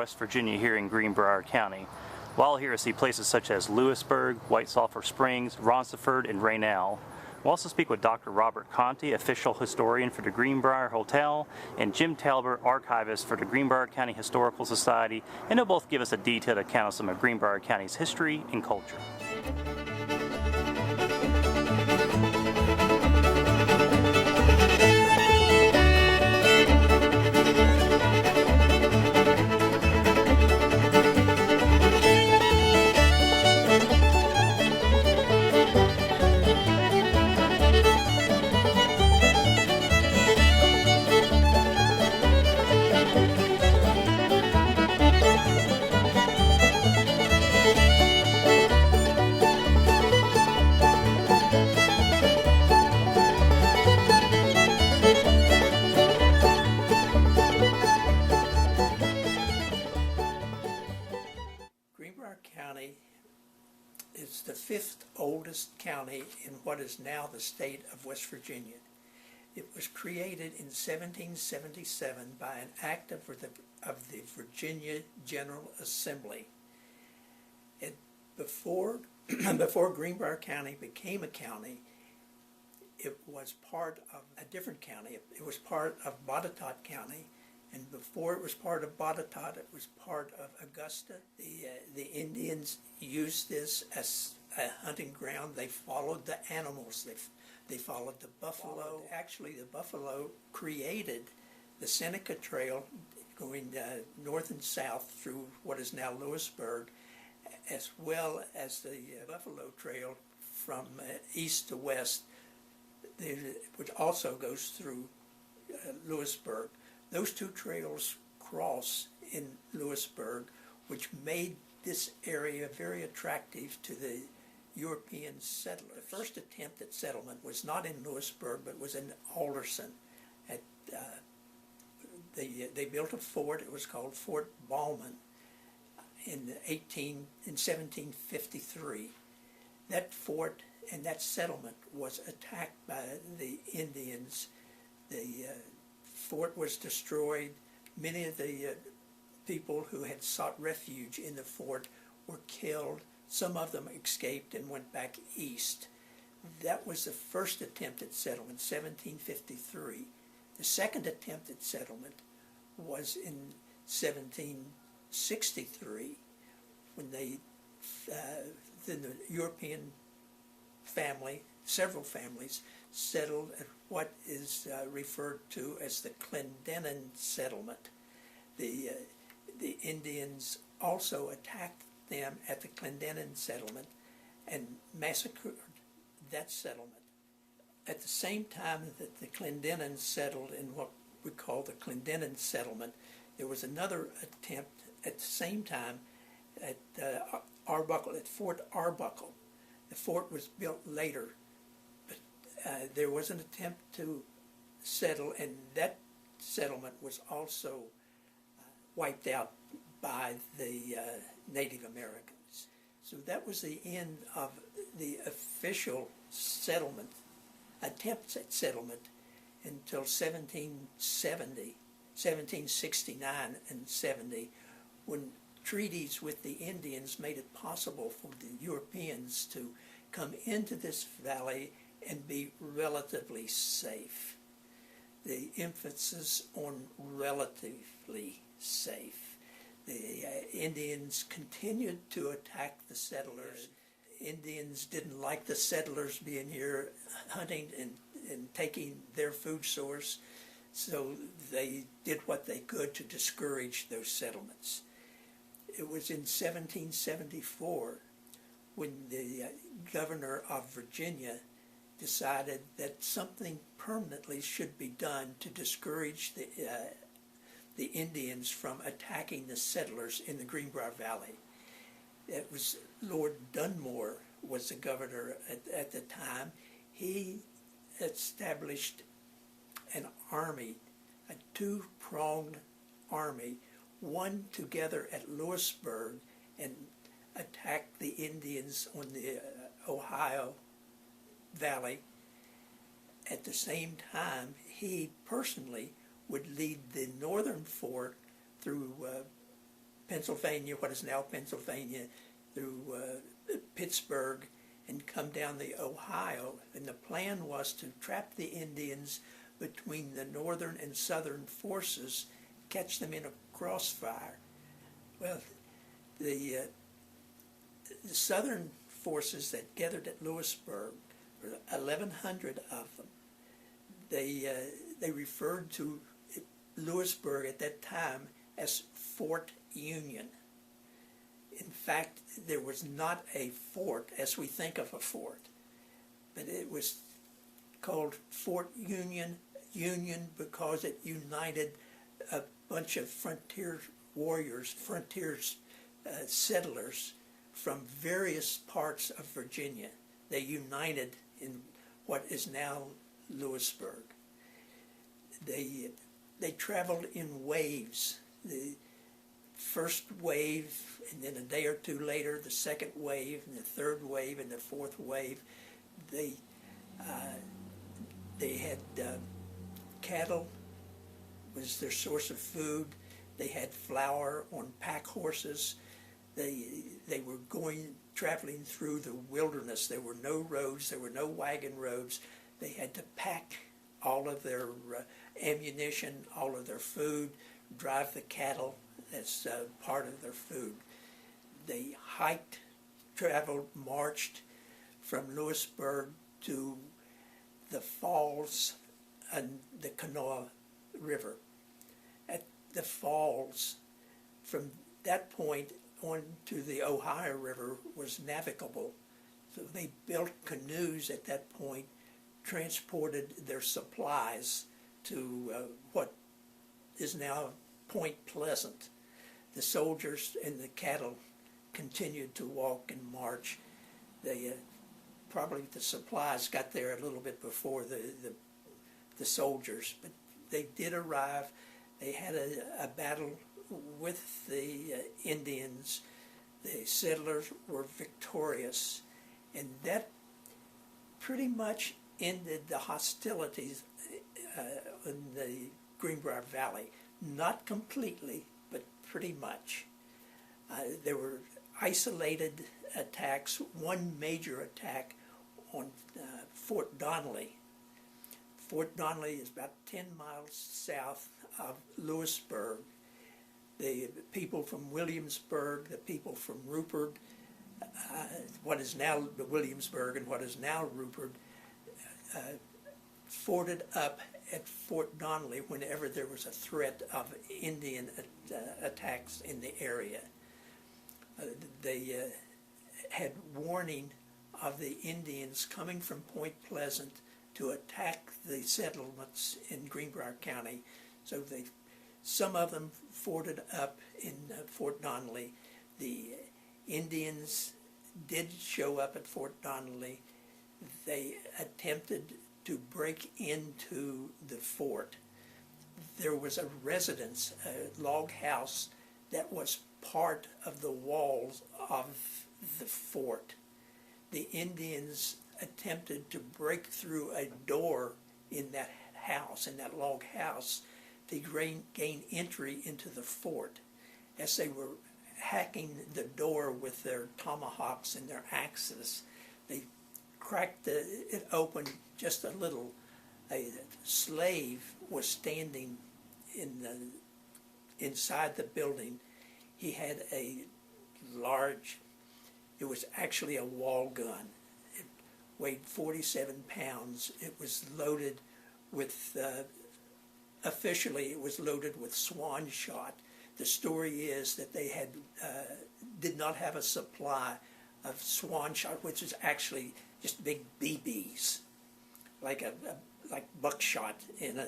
West Virginia here in Greenbrier County. While here, I see places such as Lewisburg, White Sulphur Springs, Ronceverte, and Rainelle. We'll also speak with Dr. Robert Conte, official historian for the Greenbrier Hotel, and Jim Talbert, archivist for the Greenbrier County Historical Society, and they'll both give us a detailed account of some of Greenbrier County's history and culture. County is the fifth oldest county in what is now the state of West Virginia. It was created in 1777 by an act of the Virginia General Assembly. Before Greenbrier County became a county, it was part of a different county. It was part of Botetourt County. And before it was part of Botetourt, it was part of Augusta. The Indians used this as a hunting ground. They followed the animals. They followed the buffalo. Actually, the buffalo created the Seneca Trail going north and south through what is now Lewisburg, as well as the Buffalo Trail from east to west, which also goes through Lewisburg. Those two trails cross in Lewisburg, which made this area very attractive to the European settlers. The first attempt at settlement was not in Lewisburg, but was in Alderson. They built a fort. It was called Fort Ballman in 1753. That fort and that settlement was attacked by the Indians. The fort was destroyed. Many of the people who had sought refuge in the fort were killed. Some of them escaped and went back east. That was the first attempt at settlement, 1753. The second attempt at settlement was in 1763, when the European family, several families, settled at what is referred to as the Clendenin settlement. The Indians also attacked them at the Clendenin settlement and massacred that settlement. At the same time that the Clendenin settled in what we call the Clendenin settlement, there was another attempt at the same time at Arbuckle, at Fort Arbuckle. The fort was built later. There was an attempt to settle, and that settlement was also wiped out by the Native Americans. So that was the end of the official settlement, attempts at settlement, until 1769 and 70, when treaties with the Indians made it possible for the Europeans to come into this valley and be relatively safe. The emphasis on relatively safe. The Indians continued to attack the settlers. Indians didn't like the settlers being here hunting and taking their food source, so they did what they could to discourage those settlements. It was in 1774 when the governor of Virginia decided that something permanently should be done to discourage the Indians from attacking the settlers in the Greenbrier Valley. It was Lord Dunmore was the governor at the time. He established an army, a two-pronged army, one together at Lewisburg and attacked the Indians on the Ohio Valley. At the same time, he personally would lead the northern fort through Pennsylvania, what is now Pennsylvania, through Pittsburgh, and come down the Ohio. And the plan was to trap the Indians between the northern and southern forces, catch them in a crossfire. Well, the southern forces that gathered at Lewisburg, 1,100 of them, they referred to Lewisburg at that time as Fort Union. In fact, there was not a fort as we think of a fort, but it was called Fort Union because it united a bunch of frontier warriors, settlers from various parts of Virginia. They united in what is now Lewisburg. They traveled in waves. The first wave, and then a day or two later, the second wave, and the third wave, and the fourth wave. They had cattle was their source of food. They had flour on pack horses. They were traveling through the wilderness. There were no roads. There were no wagon roads. They had to pack all of their ammunition, all of their food, drive the cattle as part of their food. They hiked, traveled, marched from Lewisburg to the falls and the Kanawha River. At the falls, from that point on to the Ohio River was navigable. So they built canoes at that point, transported their supplies to what is now Point Pleasant. The soldiers and the cattle continued to walk and march. They probably the supplies got there a little bit before the soldiers, but they did arrive. They had a battle with the Indians. The settlers were victorious, and that pretty much ended the hostilities in the Greenbrier Valley. Not completely, but pretty much. There were isolated attacks, one major attack on Fort Donnelly. Fort Donnelly is about 10 miles south of Lewisburg. The people from Williamsburg, the people from Rupert, what is now Williamsburg and what is now Rupert, forted up at Fort Donnelly whenever there was a threat of Indian attacks in the area. They had warning of the Indians coming from Point Pleasant to attack the settlements in Greenbrier County. So some of them forted up in Fort Donnelly. The Indians did show up at Fort Donnelly. They attempted to break into the fort. There was a residence, a log house, that was part of the walls of the fort. The Indians attempted to break through a door in that house, in that log house, to gain entry into the fort. As they were hacking the door with their tomahawks and their axes, they cracked it open just a little. A slave was standing inside the building. He had a large, it was actually a wall gun. It weighed 47 pounds. It was loaded with, officially it was loaded with swan shot. The story is that they did not have a supply of swan shot, which is actually just big BBs, like buckshot in a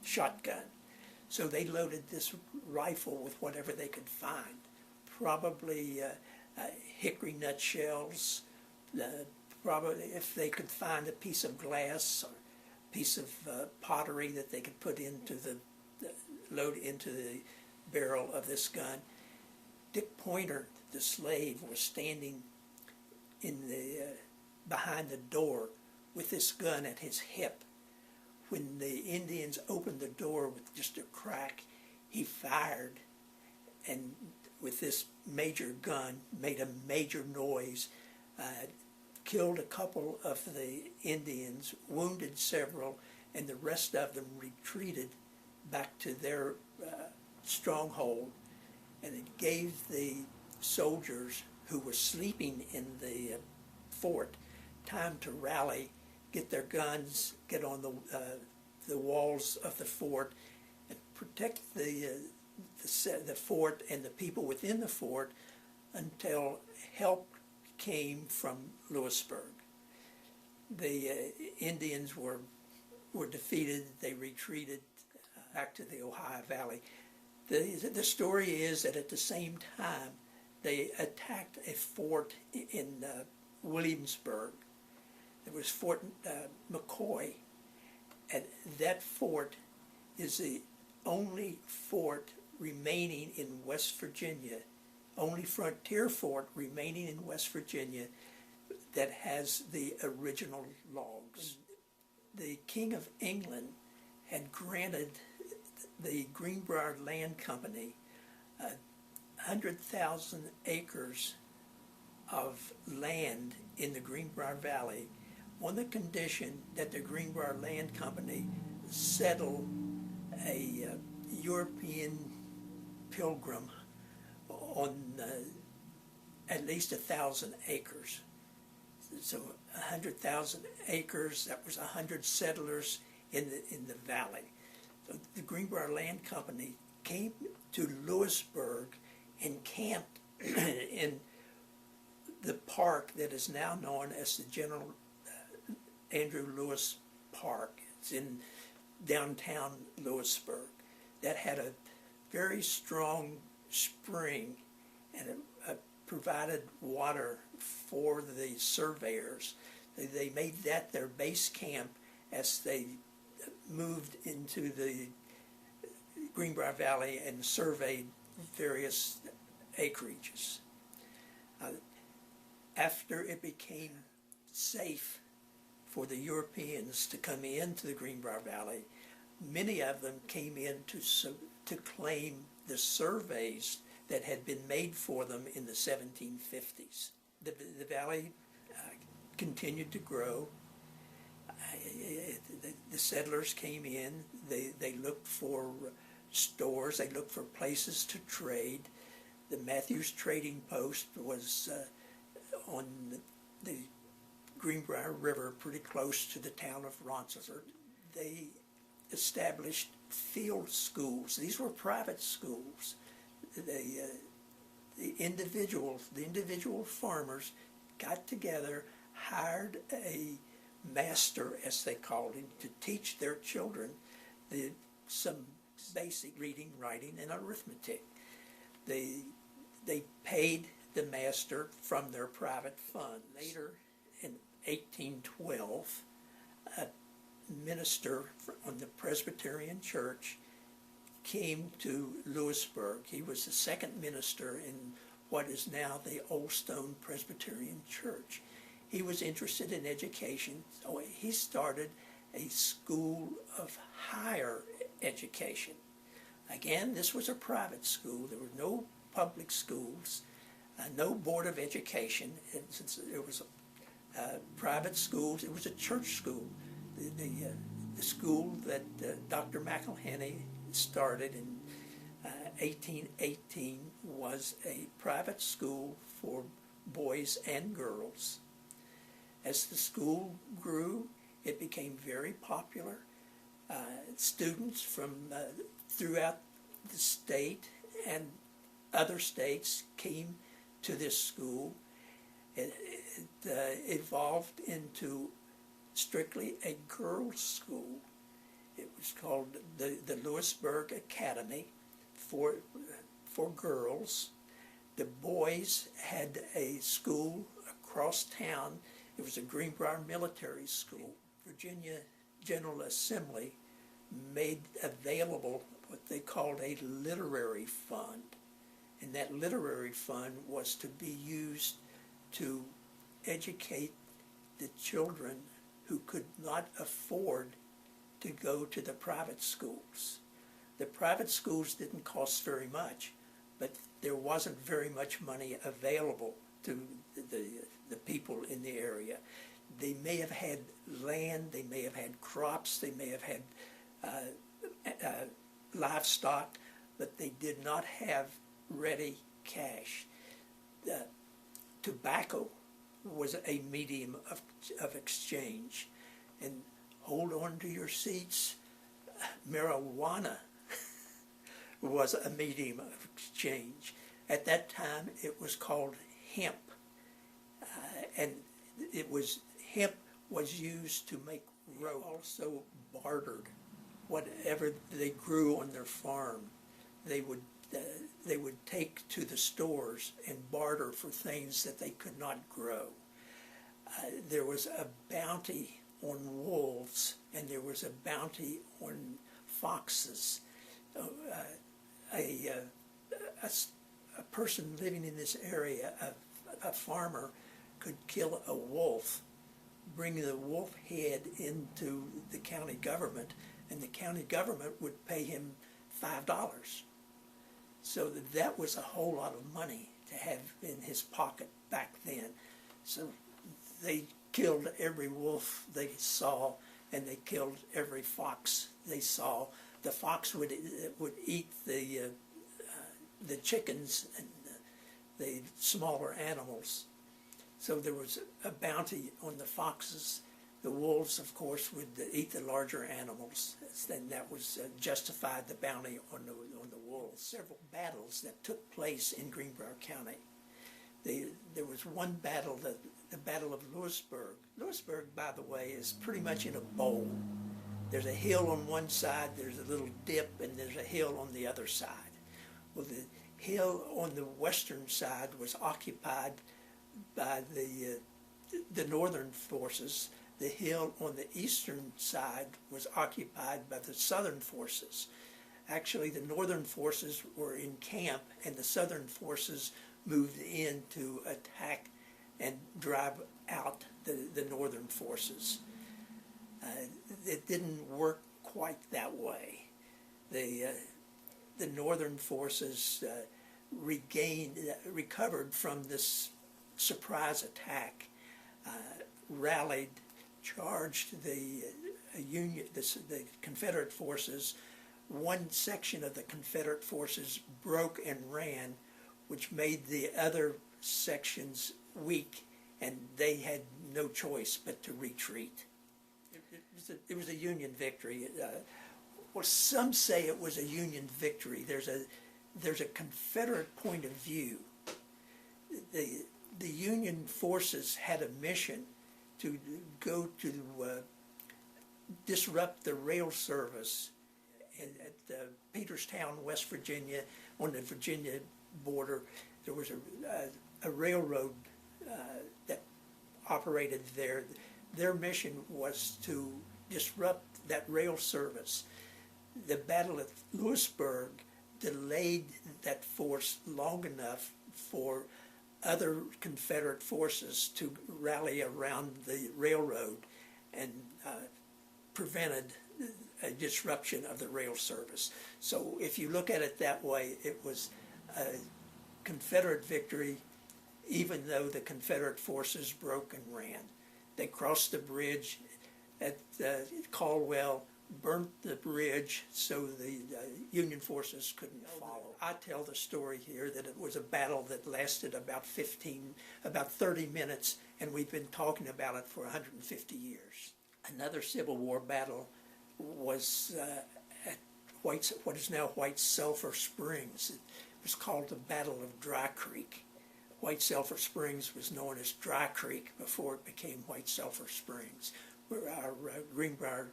shotgun. So they loaded this rifle with whatever they could find, probably hickory nut shells, probably if they could find a piece of glass or a piece of pottery that they could put into load into the barrel of this gun. Dick Pointer, the slave, was standing behind the door with this gun at his hip. When the Indians opened the door with just a crack, he fired, and with this major gun made a major noise, killed a couple of the Indians, wounded several, and the rest of them retreated back to their stronghold, and it gave the soldiers who were sleeping in the fort time to rally, get their guns, get on the walls of the fort, and protect the fort and the people within the fort until help came from Lewisburg. The Indians were defeated. They retreated back to the Ohio Valley. The story is that at the same time they attacked a fort in Williamsburg. It was Fort McCoy, and that fort is the only fort remaining in West Virginia, only frontier fort remaining in West Virginia that has the original logs. The King of England had granted the Greenbrier Land Company 100,000 acres of land in the Greenbrier Valley on the condition that the Greenbrier Land Company settle a European pilgrim on at least 1,000 acres. So 100,000 acres, that was 100 settlers in the valley. So the Greenbrier Land Company came to Lewisburg and camped in the park that is now known as the General Andrew Lewis Park. It's in downtown Lewisburg. That had a very strong spring, and it provided water for the surveyors. They made that their base camp as they moved into the Greenbrier Valley and surveyed various acreages. After it became safe for the Europeans to come into the Greenbrier Valley, many of them came in to claim the surveys that had been made for them in the 1750s. The valley continued to grow. The settlers came in, they looked for stores, they looked for places to trade. The Matthews Trading Post was on the Greenbrier River, pretty close to the town of Roncevert. They established field schools. These were private schools. The individual farmers got together, hired a master, as they called him, to teach their children some basic reading, writing, and arithmetic. They paid the master from their private fund. Later, in 1812, a minister on the Presbyterian Church came to Lewisburg. He was the second minister in what is now the Old Stone Presbyterian Church. He was interested in education, so he started a school of higher education. Again, this was a private school. There were no public schools, no board of education. And since it was private schools, it was a church school. The school that Dr. McElhenney started in 1818 was a private school for boys and girls. As the school grew, it became very popular. Students from throughout the state and other states came to this school. It evolved into strictly a girls' school. It was called the Lewisburg Academy for girls. The boys had a school across town. It was a Greenbrier Military School. Virginia General Assembly made available what they called a literary fund. And that literary fund was to be used to educate the children who could not afford to go to the private schools. The private schools didn't cost very much, but there wasn't very much money available to the people in the area. They may have had land, they may have had crops, they may have had livestock, but they did not have ready cash. Tobacco was a medium of exchange. And hold on to your seats, marijuana was a medium of exchange. At that time, it was called hemp, and hemp was used to make rope. Also bartered whatever they grew on their farm. They would take to the stores and barter for things that they could not grow. There was a bounty on wolves, and there was a bounty on foxes. A person living in this area, a farmer, could kill a wolf, bring the wolf head into the county government, and the county government would pay him $5. So that was a whole lot of money to have in his pocket back then. So they killed every wolf they saw, and they killed every fox they saw. The fox would eat the chickens and the smaller animals. So there was a bounty on the foxes. The wolves, of course, would eat the larger animals, and that was justified the bounty on the wolves. Several battles that took place in Greenbrier County. There was one battle, the Battle of Lewisburg. Lewisburg, by the way, is pretty much in a bowl. There's a hill on one side, there's a little dip, and there's a hill on the other side. Well, the hill on the western side was occupied by the northern forces. The hill on the eastern side was occupied by the southern forces. Actually, the northern forces were in camp, and the southern forces moved in to attack and drive out the northern forces. It didn't work quite that way. The northern forces recovered from this surprise attack, rallied, charged the Confederate forces. One section of the Confederate forces broke and ran, which made the other sections weak, and they had no choice but to retreat. It was a Union victory. Well, some say it was a Union victory. There's a Confederate point of view. The Union forces had a mission to go to disrupt the rail service at Peterstown, West Virginia, on the Virginia border. There was a railroad that operated there. Their mission was to disrupt that rail service. The Battle of Lewisburg delayed that force long enough for other Confederate forces to rally around the railroad and prevented a disruption of the rail service. So if you look at it that way, it was a Confederate victory, even though the Confederate forces broke and ran. They crossed the bridge at Caldwell, burnt the bridge so the Union forces couldn't follow. I tell the story here that it was a battle that lasted about 30 minutes, and we've been talking about it for 150 years. Another Civil War battle was at what is now White Sulfur Springs. It was called the Battle of Dry Creek. White Sulfur Springs was known as Dry Creek before it became White Sulfur Springs, where our Greenbrier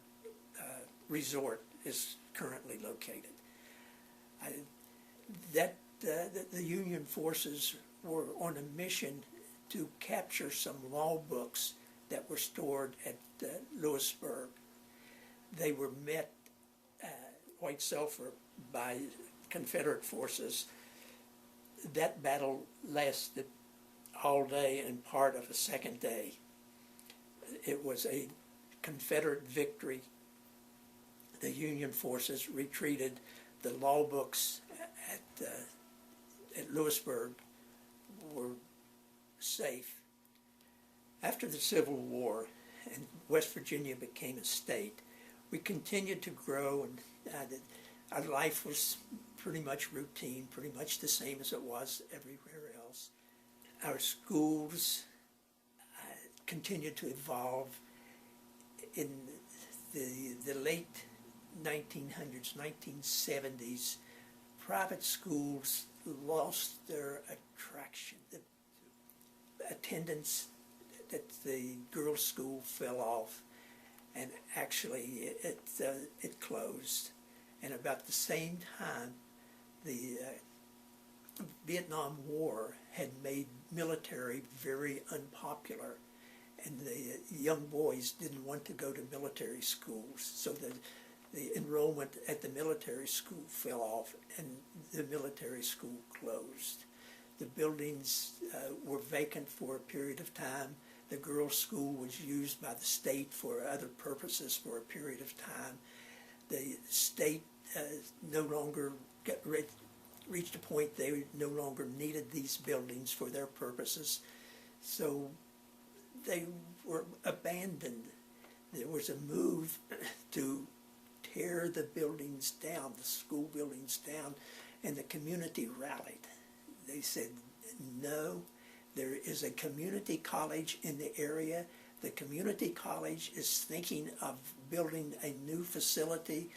resort is currently located. The Union forces were on a mission to capture some law books that were stored at Lewisburg. They were met at White Sulfur by Confederate forces. That battle lasted all day and part of a second day. It was a Confederate victory. The Union forces retreated. The law books at at Lewisburg were safe. After the Civil War and West Virginia became a state, we continued to grow, and our life was pretty much routine, pretty much the same as it was everywhere else. Our schools continued to evolve. In the late 1900s, 1970s, private schools lost their attraction. The attendance at the girls' school fell off, and actually it closed. And about the same time, the Vietnam War had made military very unpopular, and the young boys didn't want to go to military schools, so the enrollment at the military school fell off, and the military school closed. The buildings were vacant for a period of time. The girls' school was used by the state for other purposes for a period of time. The state no longer reached a point they no longer needed these buildings for their purposes, so they were abandoned. There was a move to tear the buildings down, the school buildings down, and the community rallied. They said, no, there is a community college in the area. The community college is thinking of building a new facility.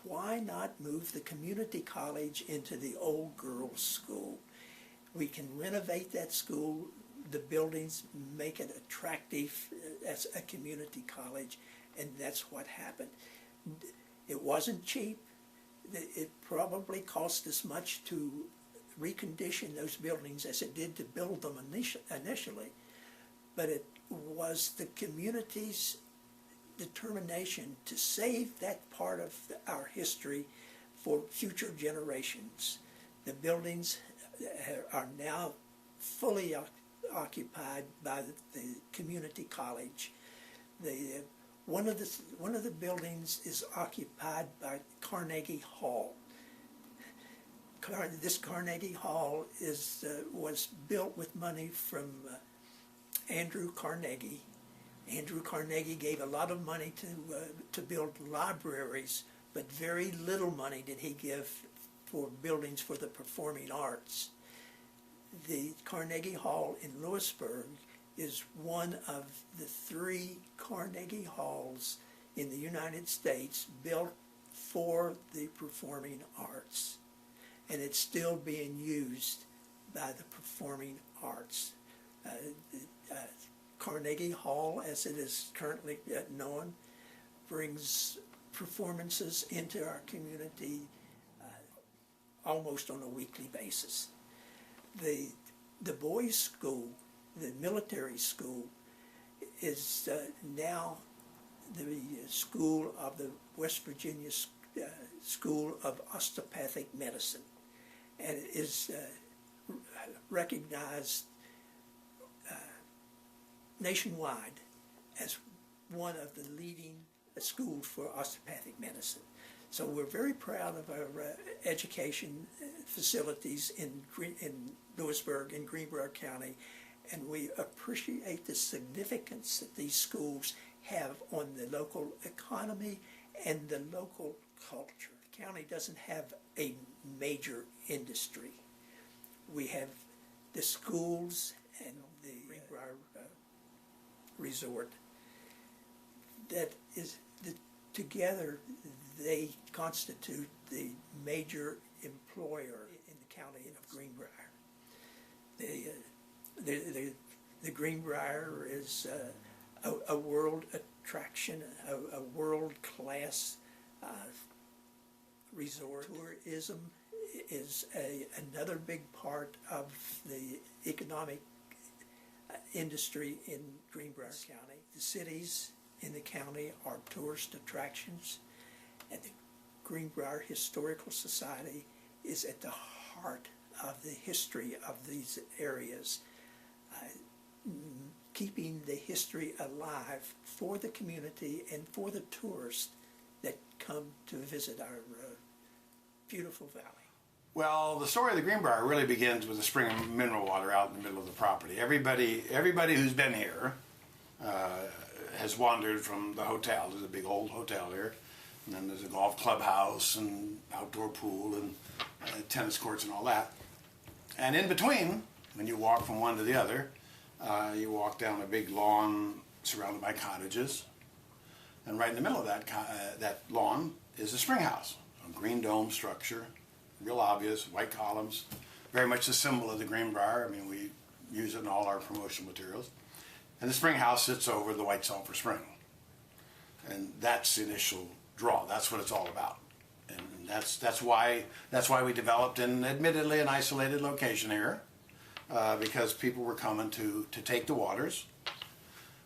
Why not move the community college into the old girls' school? We can renovate that school, the buildings, make it attractive as a community college, and that's what happened. It wasn't cheap. It probably cost as much to recondition those buildings as it did to build them initially, but it was the community's determination to save that part of our history for future generations. The buildings are now fully occupied by the community college. One of the buildings is occupied by Carnegie Hall. This Carnegie Hall was built with money from Andrew Carnegie. Andrew Carnegie gave a lot of money to build libraries, but very little money did he give for buildings for the performing arts. The Carnegie Hall in Lewisburg is one of the 3 Carnegie Halls in the United States built for the performing arts, and it's still being used by the performing arts. Carnegie Hall, as it is currently known, brings performances into our community almost on a weekly basis. The boys' school, the military school, is now the school of the West Virginia School of Osteopathic Medicine, and it is recognized nationwide as one of the leading schools for osteopathic medicine. So we're very proud of our education facilities in Lewisburg and Greenbrier County, and we appreciate the significance that these schools have on the local economy and the local culture. The county doesn't have a major industry. We have the schools and the Greenbrier Resort. That is, together they constitute the major employer in the county of Greenbrier. The Greenbrier is a world attraction, a world-class resort. Tourism is another big part of the economic industry in Greenbrier County. The cities in the county are tourist attractions, and the Greenbrier Historical Society is at the heart of the history of these areas, keeping the history alive for the community and for the tourists that come to visit our beautiful valley. Well, the story of the Greenbrier really begins with a spring of mineral water out in the middle of the property. Everybody who's been here has wandered from the hotel. There's a big old hotel here, and then there's a golf clubhouse and outdoor pool and tennis courts and all that. And in between, when you walk from one to the other, you walk down a big lawn surrounded by cottages, and right in the middle of that lawn is a spring house, a green dome structure. Real obvious, white columns, very much the symbol of the Greenbrier. I mean, we use it in all our promotional materials. And the spring house sits over the White Sulfur Spring. And that's the initial draw. That's what it's all about. And that's why we developed in admittedly an isolated location here, because people were coming to take the waters,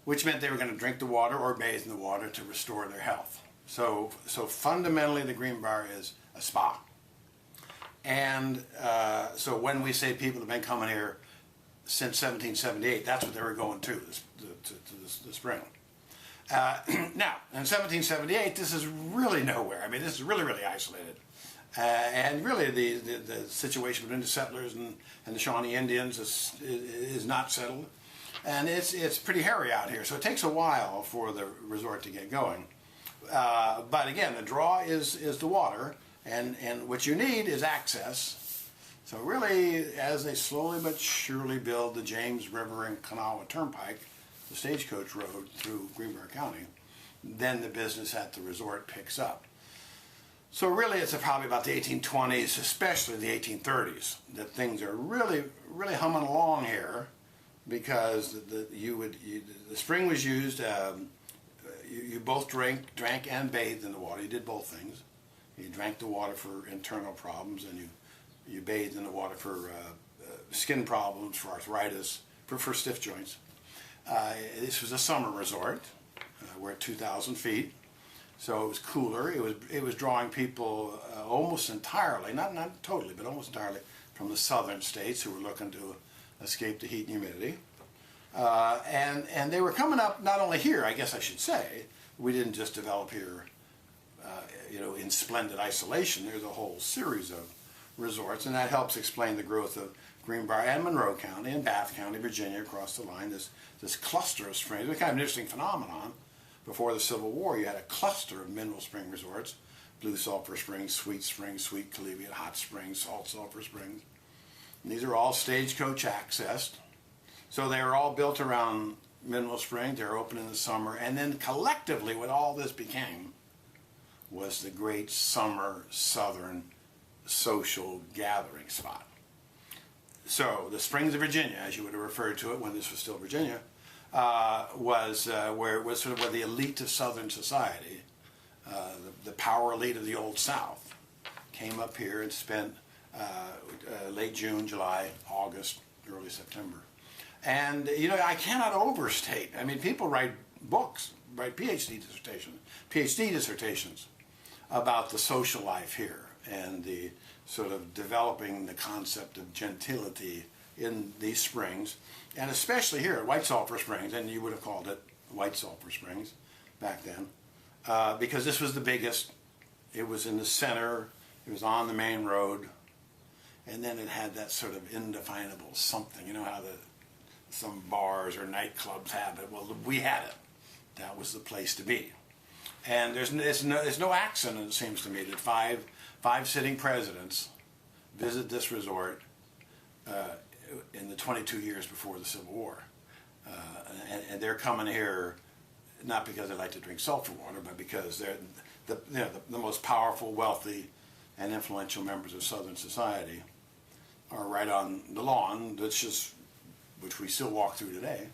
which meant they were going to drink the water or bathe in the water to restore their health. So fundamentally, the Greenbrier is a spa. And so when we say people have been coming here since 1778, that's what they were going to the spring. Now, in 1778, this is really nowhere. I mean, this is really, really isolated. And really the situation between the settlers and the Shawnee Indians is not settled. And it's pretty hairy out here, so it takes a while for the resort to get going. But again, the draw is the water. And what you need is access. So really, as they slowly but surely build the James River and Kanawha Turnpike, the stagecoach road through Greenbrier County, then the business at the resort picks up. So really, it's probably about the 1820s, especially the 1830s, that things are really, really humming along here, because the spring was used. You both drank and bathed in the water. You did both things. You drank the water for internal problems, and you bathed in the water for skin problems, for arthritis, for stiff joints. This was a summer resort. We're at 2,000 feet, so it was cooler. It was drawing people almost entirely, not totally, but almost entirely from the southern states who were looking to escape the heat and humidity. And they were coming up not only here, I guess I should say. We didn't just develop here in splendid isolation. There's a whole series of resorts, and that helps explain the growth of Greenbrier and Monroe County and Bath County, Virginia, across the line. This cluster of springs. It was kind of an interesting phenomenon. Before the Civil War, you had a cluster of mineral spring resorts: Blue Sulphur Springs, Sweet Collegiate, Hot Springs, Salt Sulphur Springs. And these are all stagecoach accessed. So they were all built around mineral springs. They were open in the summer, and then collectively, what all this became was the great summer southern social gathering spot. So the Springs of Virginia, as you would have referred to it when this was still Virginia, was where the elite of Southern society, the power elite of the Old South, came up here and spent late June, July, August, early September. And I cannot overstate. I mean, people write books, write PhD dissertations about the social life here and the sort of developing the concept of gentility in these springs, and especially here at White Sulphur Springs, and you would have called it White Sulphur Springs back then, because this was the biggest. It was in the center, it was on the main road, and then it had that sort of indefinable something. You know how some bars or nightclubs have it? Well, we had it. That was the place to be. And there's no accident, it seems to me, that five sitting presidents visit this resort in the 22 years before the Civil War. And they're coming here not because they like to drink sulfur water, but because they're the most powerful, wealthy, and influential members of Southern society are right on the lawn, which we still walk through today,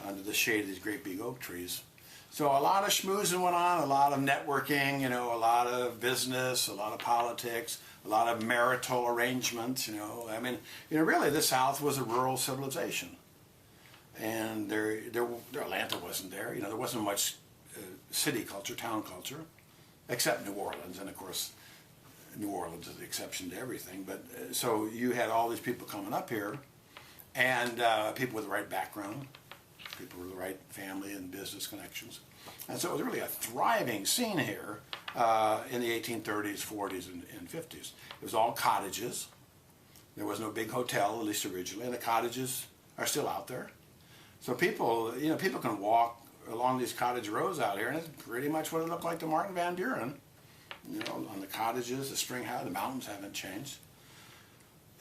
under the shade of these great big oak trees. So a lot of schmoozing went on, a lot of networking, a lot of business, a lot of politics, a lot of marital arrangements, I mean, really the South was a rural civilization. And Atlanta wasn't there, there wasn't much city culture, town culture, except New Orleans. And of course, New Orleans is the exception to everything. But so you had all these people coming up here, and people with the right background, People with the right family and business connections. And so it was really a thriving scene here in the 1830s, 40s, and 50s. It was all cottages. There was no big hotel, at least originally, and the cottages are still out there. So people, people can walk along these cottage rows out here, and it's pretty much what it looked like to Martin Van Buren. On the cottages, the spring house, the mountains haven't changed.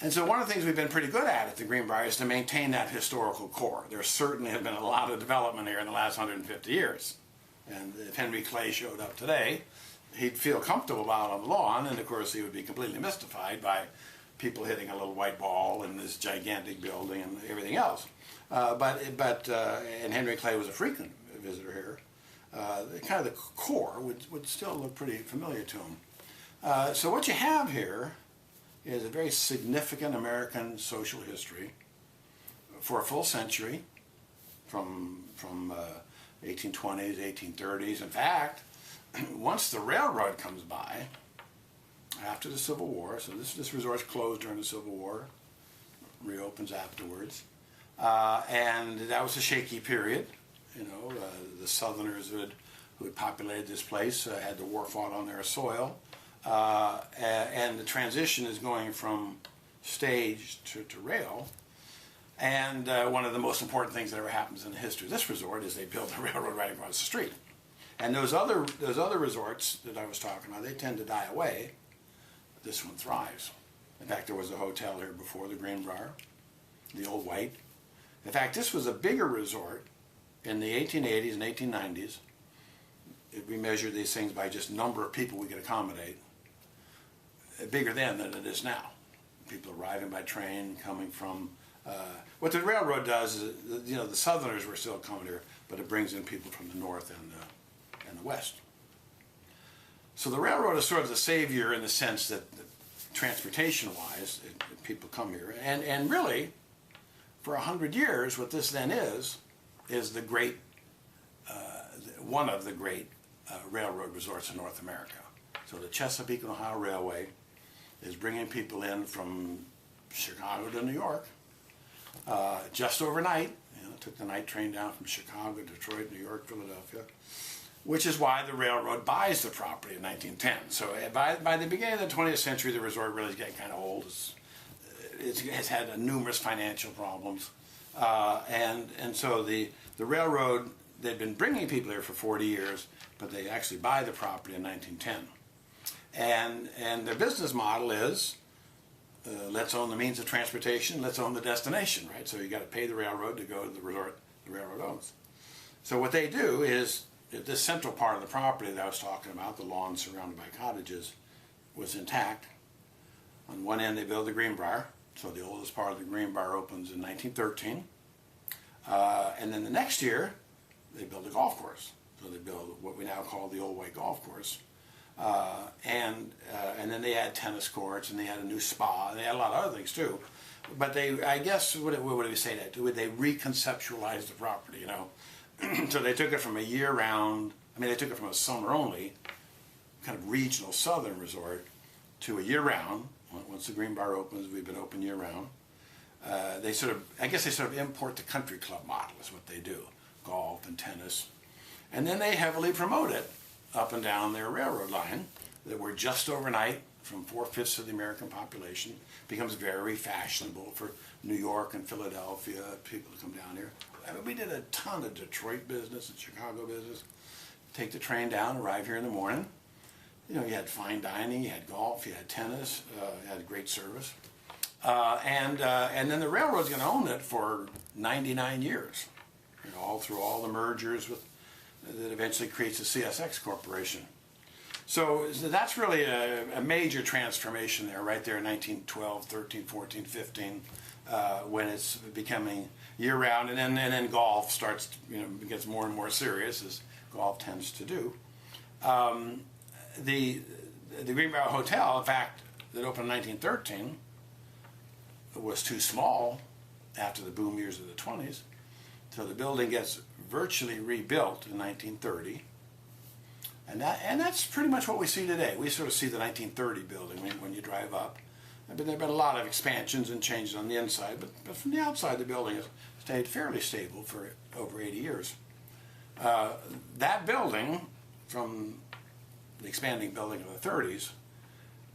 And so one of the things we've been pretty good at the Greenbrier is to maintain that historical core. There certainly have been a lot of development here in the last 150 years. And if Henry Clay showed up today, he'd feel comfortable out on the lawn, and of course he would be completely mystified by people hitting a little white ball in this gigantic building and everything else. And Henry Clay was a frequent visitor here. Kind of the core would still look pretty familiar to him. So what you have here is a very significant American social history for a full century, from 1820s, 1830s. In fact, once the railroad comes by, after the Civil War, so this resort's closed during the Civil War, reopens afterwards, and that was a shaky period. The Southerners who had populated this place had the war fought on their soil. And the transition is going from stage to rail. And one of the most important things that ever happens in the history of this resort is they build the railroad right across the street. And those other resorts that I was talking about, they tend to die away. This one thrives. In fact, there was a hotel here before, the Greenbrier, the Old White. In fact, this was a bigger resort in the 1880s and 1890s. We measured these things by just number of people we could accommodate. Bigger then than it is now. People arriving by train, coming from... what the railroad does is, the Southerners were still coming here, but it brings in people from the north and the west. So the railroad is sort of the savior in the sense that transportation-wise, people come here. And really, for 100 years, what this then is the great, one of the great railroad resorts in North America. So the Chesapeake and Ohio Railway is bringing people in from Chicago to New York just overnight. Took the night train down from Chicago, Detroit, New York, Philadelphia, which is why the railroad buys the property in 1910. So by the beginning of the 20th century, the resort really is getting kind of old. It has had numerous financial problems. And so the railroad, they've been bringing people here for 40 years, but they actually buy the property in 1910. And their business model is, let's own the means of transportation, let's own the destination, right? So you got to pay the railroad to go to the resort the railroad owns. So what they do is, this central part of the property that I was talking about, the lawn surrounded by cottages, was intact. On one end they build the Greenbrier, so the oldest part of the Greenbrier opens in 1913. And then the next year, they build a golf course. So they build what we now call the Old White Golf Course. And then they add tennis courts, and they had a new spa, and they had a lot of other things too. But they, I guess, what do we say that? They reconceptualized the property, So they took it from a year-round, they took it from a summer-only, kind of regional southern resort, to a year-round. Once the Greenbrier opens, we've been open year-round. They sort of import the country club model is what they do, golf and tennis. And then they heavily promote it up and down their railroad line, that we're just overnight, from 4/5 of the American population, becomes very fashionable for New York and Philadelphia, people to come down here. We did a ton of Detroit business and Chicago business. Take the train down, arrive here in the morning. You had fine dining, you had golf, you had tennis, you had great service. And then the railroad's going to own it for 99 years, all through all the mergers that eventually creates the CSX Corporation. So that's really a major transformation there, right there in 1912, 13, 14, 15, when it's becoming year-round, and then golf starts, gets more and more serious, as golf tends to do. The Greenbrier Hotel, in fact, that opened in 1913, was too small after the boom years of the 20s, so the building gets virtually rebuilt in 1930. And that's pretty much what we see today. We sort of see the 1930 building when you drive up. There have been a lot of expansions and changes on the inside, but from the outside the building is stayed fairly stable for over 80 years. That building, from the expanding building of the 30s,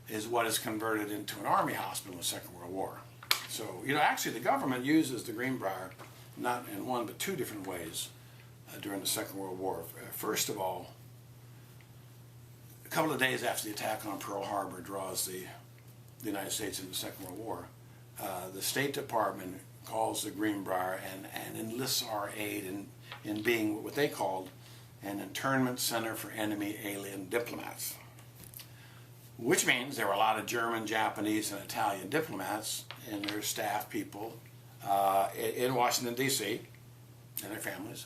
is what is converted into an army hospital in the Second World War. So, actually the government uses the Greenbrier not in one but two different ways during the Second World War. First of all, a couple of days after the attack on Pearl Harbor draws the United States into the Second World War, the State Department calls the Greenbrier and enlists our aid in being what they called an internment center for enemy alien diplomats. Which means there were a lot of German, Japanese, and Italian diplomats and their staff people in Washington, D.C., and their families.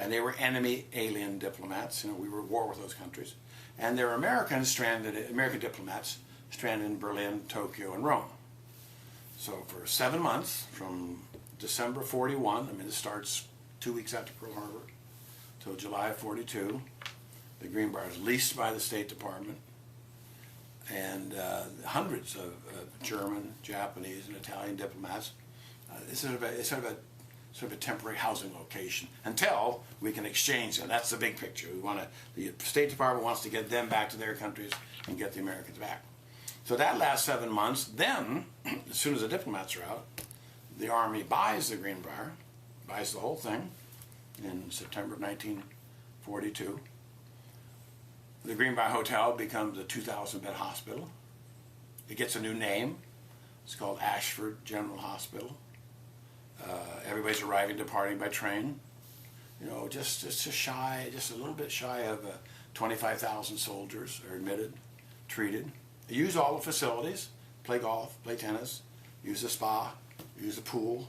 And they were enemy alien diplomats. We were at war with those countries. And there were American diplomats stranded in Berlin, Tokyo, and Rome. So for 7 months, from December 41, this starts 2 weeks after Pearl Harbor, till July of 42, the Greenbrier is leased by the State Department, and hundreds of German, Japanese, and Italian diplomats. It's sort of a temporary housing location until we can exchange them. That's the big picture. The State Department wants to get them back to their countries and get the Americans back. So that lasts 7 months. Then, as soon as the diplomats are out, the Army buys the Greenbrier, buys the whole thing in September of 1942. The Greenbrier Hotel becomes a 2,000-bed hospital. It gets a new name. It's called Ashford General Hospital. Everybody's arriving, departing by train. Just a little bit shy of 25,000 soldiers are admitted, treated. They use all the facilities, play golf, play tennis, use the spa, use the pool,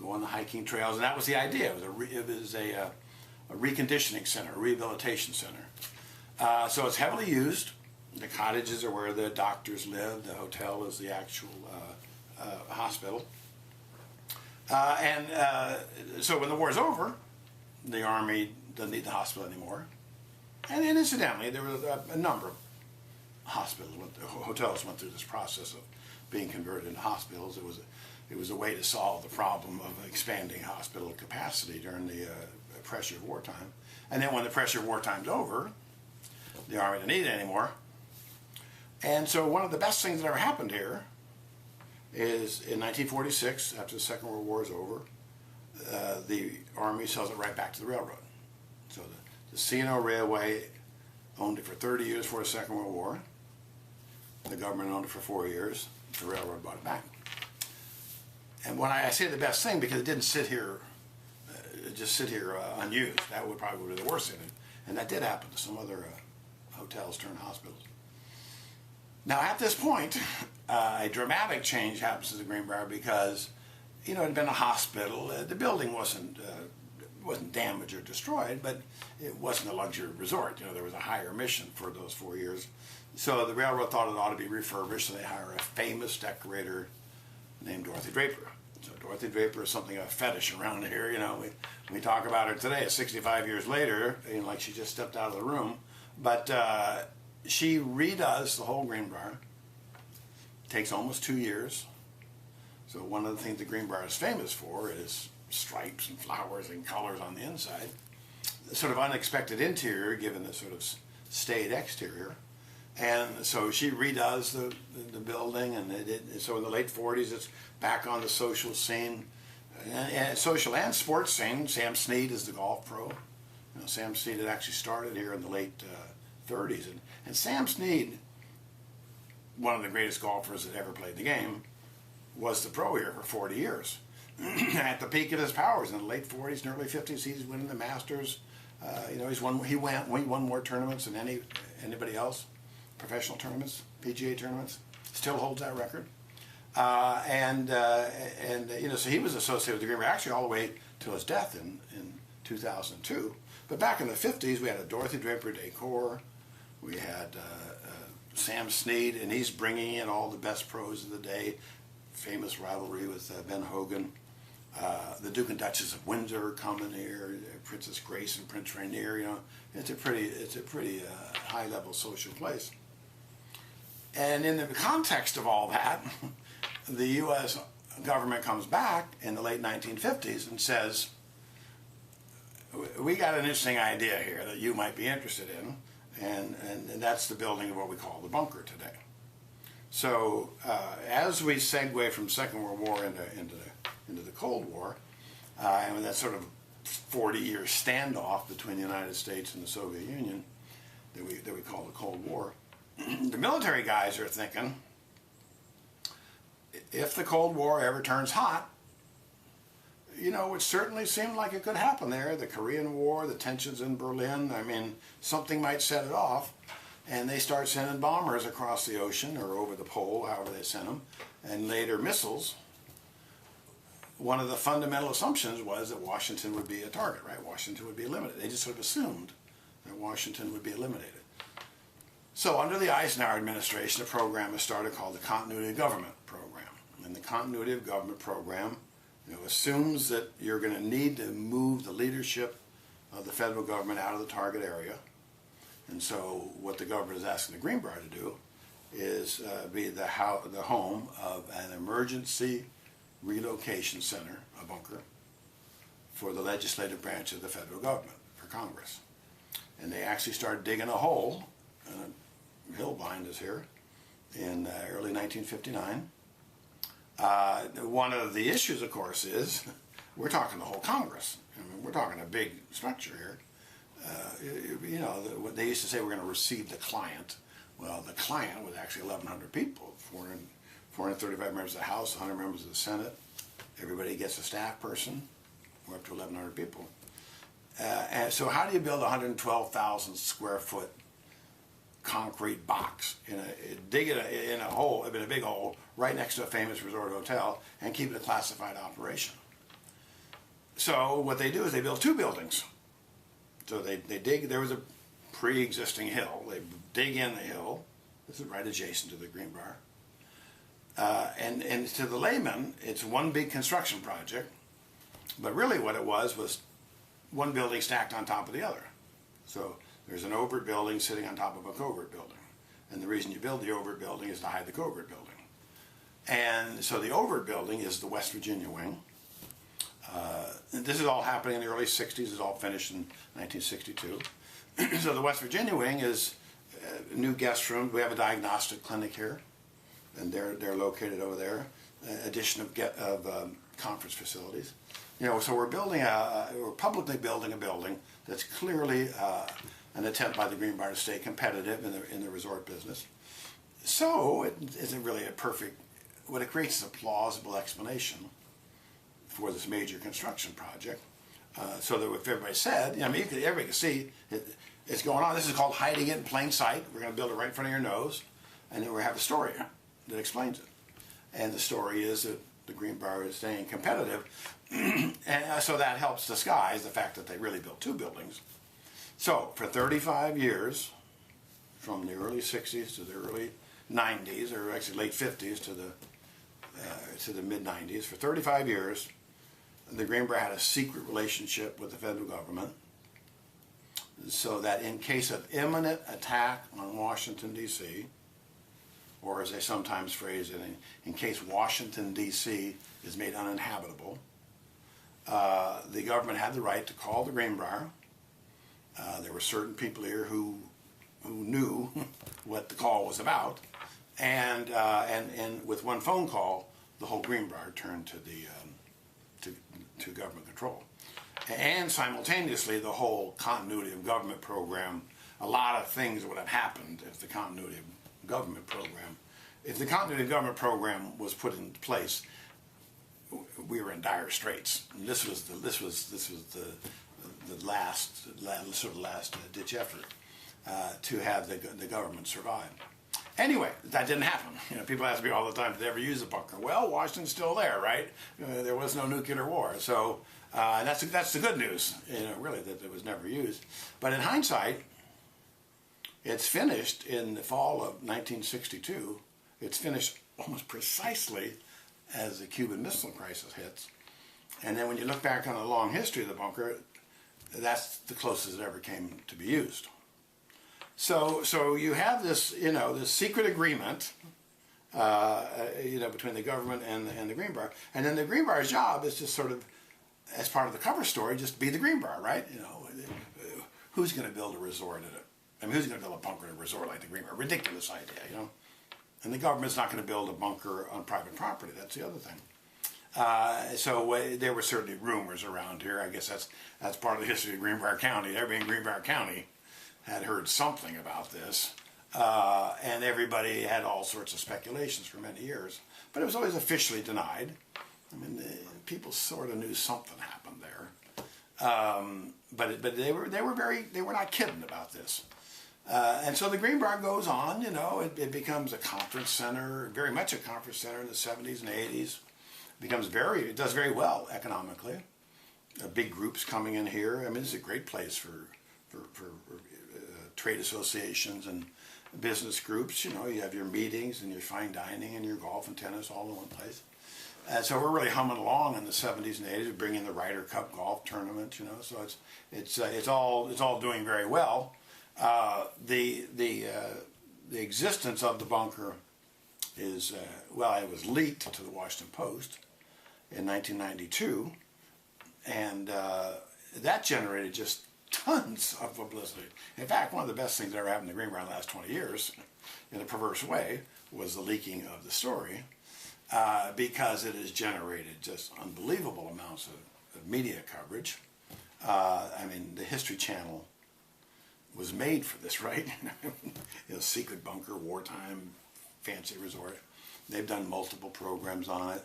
go on the hiking trails, and that was the idea. It was a reconditioning center, a rehabilitation center. So it's heavily used. The cottages are where the doctors live. The hotel is the actual hospital. So when the war's over, the Army doesn't need the hospital anymore. And then incidentally, there were a number of hotels went through this process of being converted into hospitals. It was a way to solve the problem of expanding hospital capacity during the pressure of wartime. And then when the pressure of wartime's over, the Army didn't need it anymore. And so one of the best things that ever happened here is in 1946, after the Second World War is over, the Army sells it right back to the railroad. So the C&O Railway owned it for 30 years before the Second World War. The government owned it for 4 years. The railroad bought it back. And when I say the best thing, because it didn't sit here, unused. That would probably be the worst thing. And that did happen to some other hotels turned hospitals. Now at this point, a dramatic change happens to the Greenbrier because, it had been a hospital. The building wasn't damaged or destroyed, but it wasn't a luxury resort. There was a higher mission for those 4 years. So the railroad thought it ought to be refurbished, so they hire a famous decorator named Dorothy Draper. So Dorothy Draper is something of a fetish around here. We talk about her today, 65 years later, like she just stepped out of the room. But she redoes the whole Greenbrier. It takes almost 2 years. So one of the things the Greenbrier is famous for is stripes and flowers and colors on the inside. The sort of unexpected interior, given the sort of staid exterior. And so she redoes the building, and so in the late 40s, it's back on the social scene, and social and sports scene. Sam Snead is the golf pro. Sam Snead had actually started here in the late 30s, and Sam Snead, one of the greatest golfers that ever played the game, was the pro here for 40 years. At the peak of his powers in the late 40s and early 50s, he's winning the Masters. He won more tournaments than anybody else. Professional tournaments, PGA tournaments, still holds that record. So he was associated with the Greenbrier actually all the way till his death in 2002. But back in the 50s, we had a Dorothy Draper decor. We had Sam Snead, and he's bringing in all the best pros of the day. Famous rivalry with Ben Hogan. The Duke and Duchess of Windsor coming here. Princess Grace and Prince Rainier. It's a pretty high-level social place. And in the context of all that, the U.S. government comes back in the late 1950s and says, we got an interesting idea here that you might be interested in, and that's the building of what we call the bunker today. So as we segue from Second World War into the Cold War, and that sort of 40-year standoff between the United States and the Soviet Union that we call the Cold War, the military guys are thinking, if the Cold War ever turns hot, you know, it certainly seemed like it could happen there. The Korean War, the tensions in Berlin, I mean, something might set it off. And they start sending bombers across the ocean or over the pole, however they sent them, and later missiles. One of the fundamental assumptions was that Washington would be a target, right? Washington would be eliminated. They just sort of assumed that Washington would be eliminated. So under the Eisenhower administration, a program was started called the Continuity of Government Program. And the Continuity of Government Program, you know, assumes that you're going to need to move the leadership of the federal government out of the target area. And so what the government is asking the Greenbrier to do is be the home of an emergency relocation center, a bunker, for the legislative branch of the federal government, for Congress. And they actually started digging a hole, and a hill behind us here, in early 1959. One of the issues, of course, is we're talking the whole Congress. I mean, we're talking a big structure here. You know, what they used to say, we're going to receive the client. Well, the client was actually 1,100 people, 435 members of the House, 100 members of the Senate. Everybody gets a staff person. We're up to 1,100 people. And so how do you build a 112,000 square foot concrete box dig it in a hole, in a big hole, right next to a famous resort hotel, and keep it a classified operation? So what they do is they build two buildings. So they dig, there was a pre-existing hill. They dig in the hill. This is right adjacent to the Greenbrier. And to the layman, it's one big construction project. But really what it was one building stacked on top of the other. So there's an overt building sitting on top of a covert building. And the reason you build the overt building is to hide the covert building. And so the overt building is the West Virginia wing. This is all happening in the early 60s. It's all finished in 1962. So the West Virginia wing is a new guest room. We have a diagnostic clinic here, and they're located over there. Addition of conference facilities. You know, so we're publicly building a building that's clearly an attempt by the Greenbrier to stay competitive in the resort business. So it isn't really a perfect. What it creates is a plausible explanation for this major construction project, so that if everybody said, you know, I mean, everybody can see it's going on. This is called hiding it in plain sight. We're going to build it right in front of your nose, and then we have a story that explains it. And the story is that the Greenbrier is staying competitive, and so that helps disguise the fact that they really built two buildings. So for 35 years, from the early 60s to the early 90s, or actually late 50s to the mid 90s, for 35 years, the Greenbrier had a secret relationship with the federal government, so that in case of imminent attack on Washington, D.C., or as they sometimes phrase it, in case Washington, D.C. is made uninhabitable, the government had the right to call the Greenbrier. There were certain people here who knew what the call was about, and with one phone call, the whole Greenbrier turned to to government control. And simultaneously, the whole continuity of government program, a lot of things would have happened if the continuity of government program, if the continuity of government program was put in place, we were in dire straits. And this was the last ditch effort to have the government survive. Anyway, that didn't happen. You know, people ask me all the time, did they ever use a bunker? Well, Washington's still there, right? There was no nuclear war. So that's the good news, you know, really, that it was never used. But in hindsight, it's finished in the fall of 1962. It's finished almost precisely as the Cuban Missile Crisis hits. And then when you look back on the long history of the bunker, that's the closest it ever came to be used. So you have this, you know, this secret agreement between the government and the Greenbrier. And then the Greenbrier's job is just sort of, as part of the cover story, just be the Greenbrier, right? Who's going to build a resort at it? I mean, who's going to build a bunker at a resort like the Greenbrier? Ridiculous idea, And the government's not going to build a bunker on private property. That's the other thing. So there were certainly rumors around here. I guess that's part of the history of Greenbrier County. Everybody in Greenbrier County had heard something about this, and everybody had all sorts of speculations for many years. But it was always officially denied. I mean, people sort of knew something happened there, but they were not kidding about this. And so the Greenbrier goes on. It becomes a conference center, very much a conference center in the 70s and 80s. It does very well economically. Big groups coming in here. I mean, it's a great place for trade associations and business groups. You have your meetings and your fine dining and your golf and tennis all in one place. So we're really humming along in the 70s and 80s. We bring in the Ryder Cup golf tournament. So it's all doing very well. The existence of the bunker is it was leaked to the Washington Post in 1992, and that generated just tons of publicity. In fact, one of the best things that ever happened to Greenbrier in the last 20 years, in a perverse way, was the leaking of the story, because it has generated just unbelievable amounts of media coverage. I mean, the History Channel was made for this, right? Secret bunker, wartime, fancy resort. They've done multiple programs on it.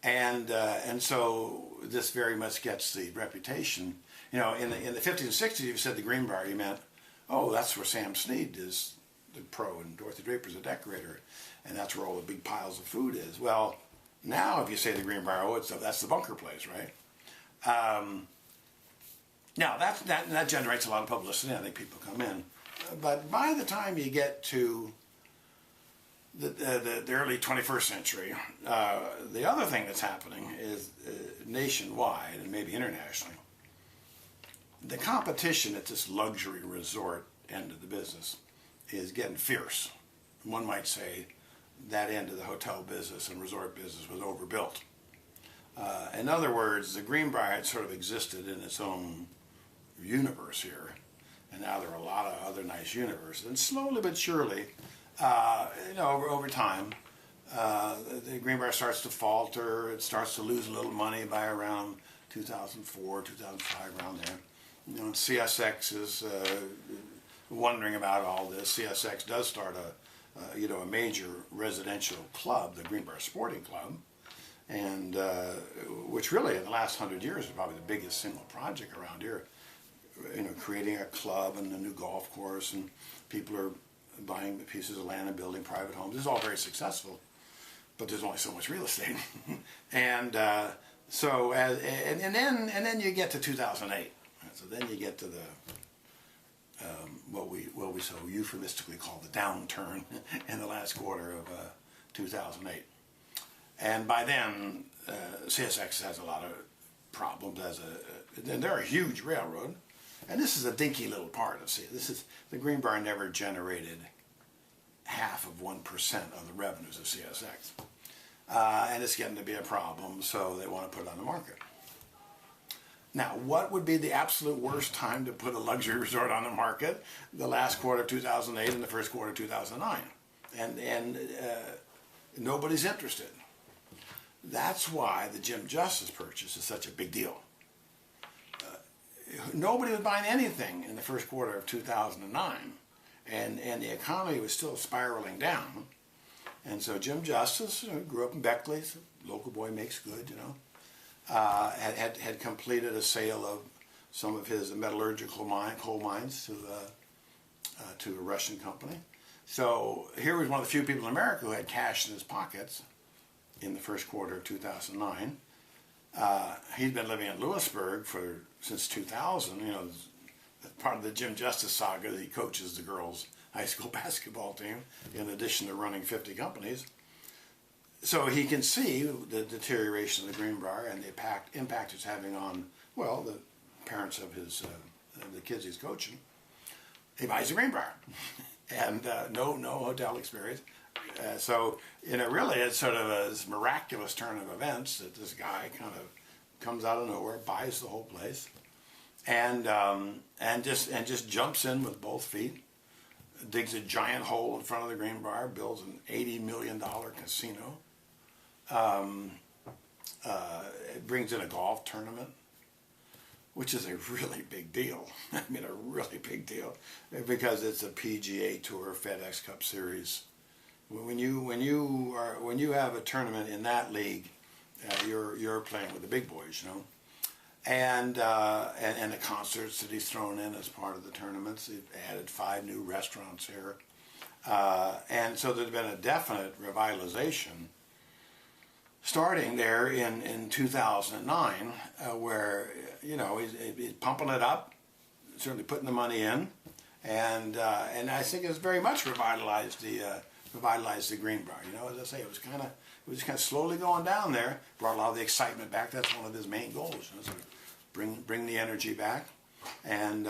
And so this very much gets the reputation. In the 50s and 60s, if you said the Greenbrier, you meant, oh, that's where Sam Snead is the pro and Dorothy Draper's a decorator, and that's where all the big piles of food is. Well, now if you say the Greenbrier, that's the bunker place, right? Now, that generates a lot of publicity. I think people come in. But by the time you get to the early 21st century, the other thing that's happening is nationwide and maybe internationally, the competition at this luxury resort end of the business is getting fierce. One might say that end of the hotel business and resort business was overbuilt. In other words, the Greenbrier had sort of existed in its own universe here, and now there are a lot of other nice universes. And slowly but surely, over time, the Greenbrier starts to falter. It starts to lose a little money by around 2004, 2005, around there. CSX is wondering about all this. CSX does start a major residential club, the Greenbrier Sporting Club, and which really in the last 100 years is probably the biggest single project around here. Creating a club and a new golf course, and people are buying pieces of land and building private homes. This is all very successful, but there's only so much real estate. And then you get to 2008. So then you get to the what we so euphemistically call the downturn in the last quarter of 2008. And by then, CSX has a lot of problems and they're a huge railroad. And this is a dinky little part of the Greenbrier never generated half of 1% of the revenues of CSX. And it's getting to be a problem, so they want to put it on the market. Now, what would be the absolute worst time to put a luxury resort on the market? The last quarter of 2008 and the first quarter of 2009. And nobody's interested. That's why the Jim Justice purchase is such a big deal. Nobody was buying anything in the first quarter of 2009, and the economy was still spiraling down. And so Jim Justice, grew up in Beckley, so local boy makes good, had completed a sale of some of his metallurgical coal mines to a Russian company. So here was one of the few people in America who had cash in his pockets in the first quarter of 2009. He'd been living in Lewisburg since 2000. Part of the Jim Justice saga that he coaches the girls' high school basketball team, in addition to running 50 companies. So he can see the deterioration of the Greenbrier and the impact it's having on, the parents of the kids he's coaching. He buys a Greenbrier, and no hotel experience, So, really it's sort of a this miraculous turn of events that this guy kind of comes out of nowhere, buys the whole place, and just jumps in with both feet, digs a giant hole in front of the Greenbrier, builds an $80 million casino, it brings in a golf tournament, which is a really big deal. I mean, a really big deal, because it's a PGA Tour FedEx Cup Series. When you have a tournament in that league, you're playing with the big boys, and the concerts that he's thrown in as part of the tournaments. He added 5 new restaurants here, and so there's been a definite revitalization starting there in 2009, where he's pumping it up, certainly putting the money in, and I think it's very much revitalized the Greenbrier. As I say, it was kind of slowly going down there. Brought a lot of the excitement back. That's one of his main goals, so bring the energy back, and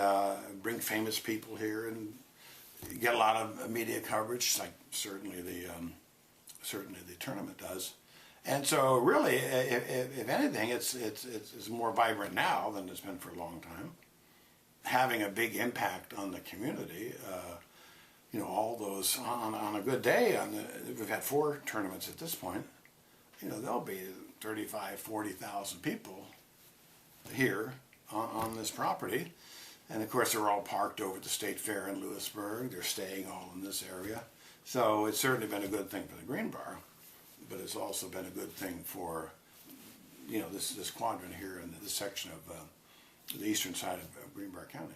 bring famous people here, and get a lot of media coverage, like certainly the tournament does. And so, really, if anything, it's more vibrant now than it's been for a long time, having a big impact on the community. All those on a good day. We've had 4 tournaments at this point. There'll be 35,000, 40,000 people here on this property, and of course they're all parked over at the State Fair in Lewisburg. They're staying all in this area, so it's certainly been a good thing for the Greenbrier, but it's also been a good thing for this quadrant here in this section of the eastern side of Greenbrier County.